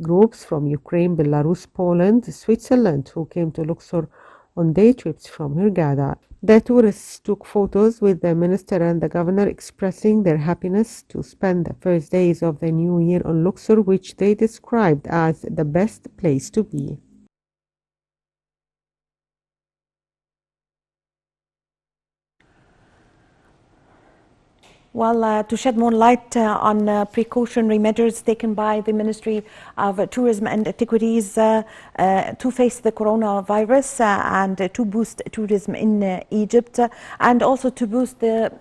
groups from Ukraine, Belarus, Poland, Switzerland who came to Luxor on day trips from Hurghada. The tourists took photos with the minister and the governor expressing their happiness to spend the first days of the new year on Luxor, which they described as the best place to be. Well, to shed more light on precautionary measures taken by the Ministry of Tourism and Antiquities to face the coronavirus and to boost tourism in Egypt, and also to boost the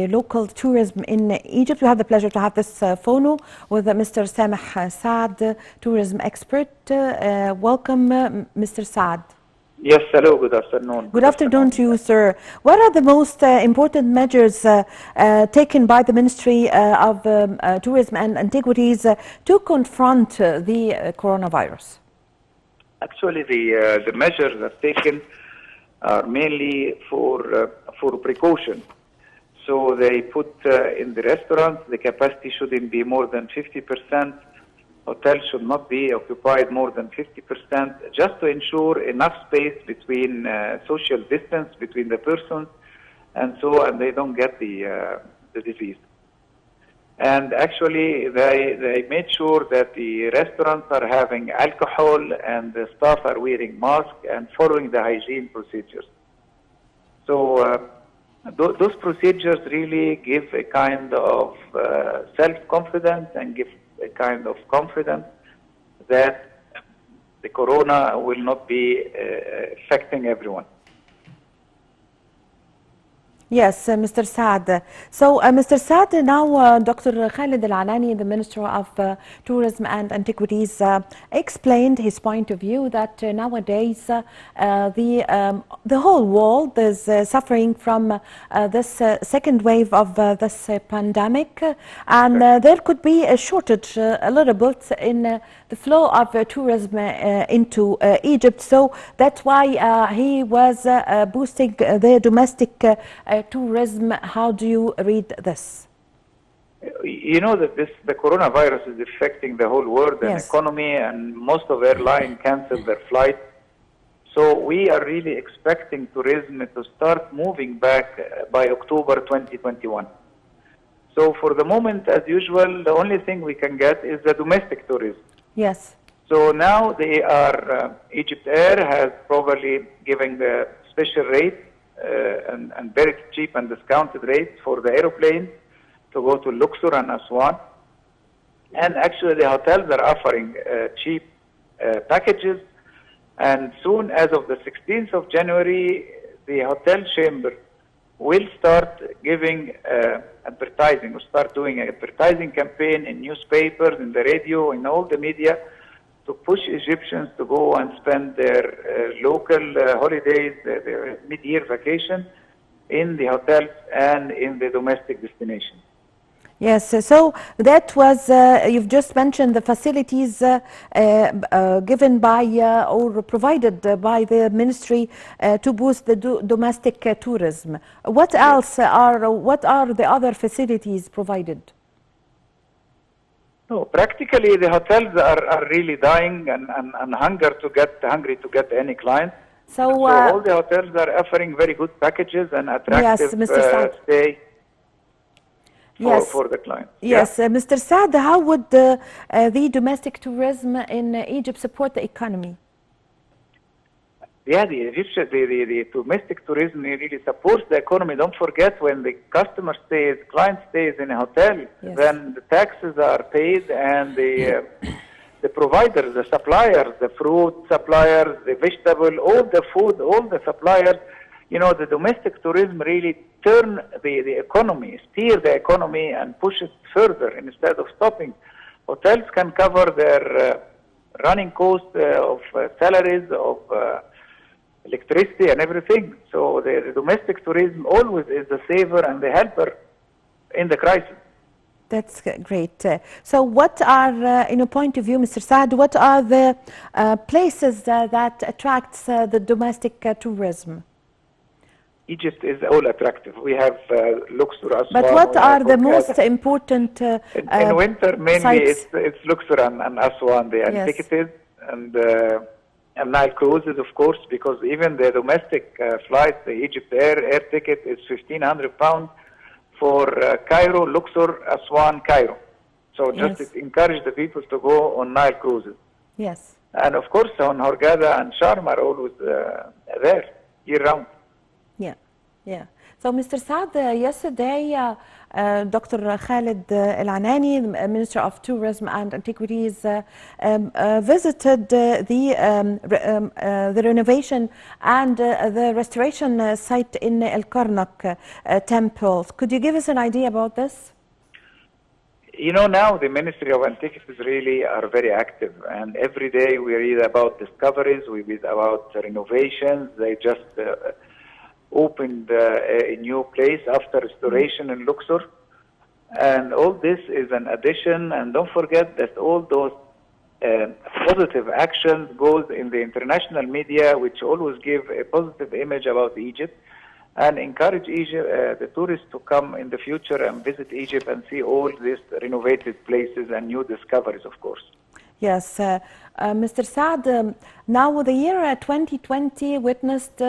local tourism in Egypt. We have the pleasure to have this phono with Mr. Sameh Saad, tourism expert. Welcome, Mr. Saad. Yes, hello, good afternoon. Good afternoon to you, sir. What are the most important measures taken by the Ministry of Tourism and Antiquities to confront the coronavirus? Actually, the measures that taken are mainly for precaution. So they put in the restaurants, the capacity shouldn't be more than 50%. Hotels should not be occupied more than 50%, just to ensure enough space between social distance between the persons, and they don't get the disease. And actually, they made sure that the restaurants are having alcohol and the staff are wearing masks and following the hygiene procedures. So those procedures really give a kind of self-confidence and give a kind of confidence that the corona will not be affecting everyone. Yes, Mr. Saad. So, Mr. Saad, now Dr. Khalid Al-Anani, the Minister of Tourism and Antiquities, explained his point of view that nowadays the whole world is suffering from this second wave of this pandemic, and there could be a shortage a little bit in the flow of tourism into Egypt. So that's why he was boosting the domestic tourism. How do you read this? You know that the coronavirus is affecting the whole world and economy, and most of airlines cancel their flights. So we are really expecting tourism to start moving back by October 2021. So for the moment, as usual, the only thing we can get is the domestic tourism. Yes. So now they are, Egypt Air has probably given the special rate and very cheap and discounted rates for the aeroplanes to go to Luxor and Aswan. And actually the hotels are offering cheap packages. And soon, as of the 16th of January, the hotel chamber will start giving advertising, or start doing an advertising campaign in newspapers, in the radio, in all the media, to push Egyptians to go and spend their local holidays, their mid-year vacation in the hotels and in the domestic destinations. Yes, so that was, you've just mentioned the facilities given by or provided by the ministry to boost the domestic tourism. What else what are the other facilities provided? No, practically the hotels are really dying and hungry to get any clients. So all the hotels are offering very good packages and attractive stay. For the clients. Yes, Mr. Saad, how would the domestic tourism in Egypt support the economy? Yeah, the domestic tourism really supports the economy. Don't forget, when the client stays in a hotel, then the taxes are paid, and the providers, the suppliers, the fruit suppliers, the vegetable, all the food, all the suppliers, you know, the domestic tourism really turn the economy, steer the economy and push it further instead of stopping. Hotels can cover their running costs of salaries, of electricity and everything. So the domestic tourism always is the saver and the helper in the crisis. That's great. So what are, in your point of view, Mr. Saad, what are the places that attracts the domestic tourism? Egypt is all attractive. We have Luxor, Aswan. But what we have are the Hurghada. most important In winter, mainly sites? it's Luxor and Aswan, the Antiquities, and Nile cruises, of course, because even the domestic flights, the Egypt air ticket is £1,500 for Cairo, Luxor, Aswan, Cairo. So just Yes. encourage the people to go on Nile cruises. Yes. And of course, on Hurghada and Sharm are always there year round. Yeah, yeah. So, Mr. Saad, yesterday, Dr. Khalid Al-Anani, the Minister of Tourism and Antiquities, visited the renovation and the restoration site in El Karnak temple. Could you give us an idea about this? You know, now the Ministry of Antiquities really are very active, and every day we read about discoveries, we read about renovations. They just opened a new place after restoration in Luxor, and all this is an addition. And don't forget that all those positive actions goes in the international media, which always give a positive image about Egypt, and encourage Egypt, the tourists to come in the future and visit Egypt and see all these renovated places and new discoveries, of course. Yes, Mr. Saad, now the year 2020 witnessed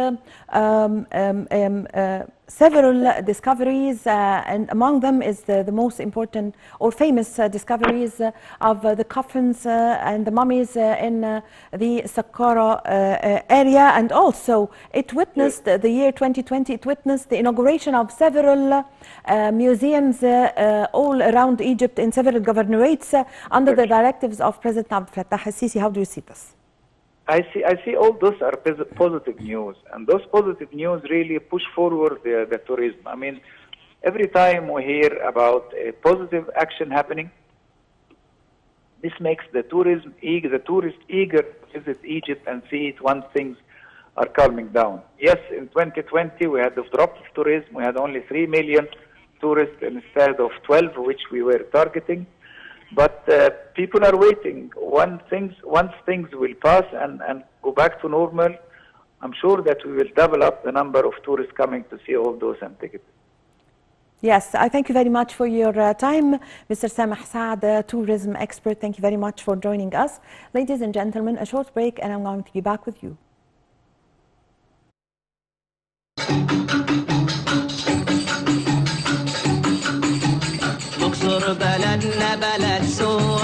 several discoveries, and among them is the most important or famous discoveries of the coffins and the mummies in the Saqqara area, and also it witnessed the year 2020. It witnessed the inauguration of several museums all around Egypt in several governorates under the directives of President Abdel Fattah al-Sisi. How do you see this? I see all those are positive news, and those positive news really push forward the tourism. I mean, every time we hear about a positive action happening, this makes the tourist eager to visit Egypt and see it once things are calming down. Yes, in 2020 we had the drop of tourism. We had only 3 million tourists instead of 12, which we were targeting. But people are waiting. Once things will pass and go back to normal, I'm sure that we will double up the number of tourists coming to see all those antiquities. Yes, I thank you very much for your time, Mr. Sameh Saad, tourism expert. Thank you very much for joining us. Ladies and gentlemen, a short break and I'm going to be back with you. اقصر بلدنا بلد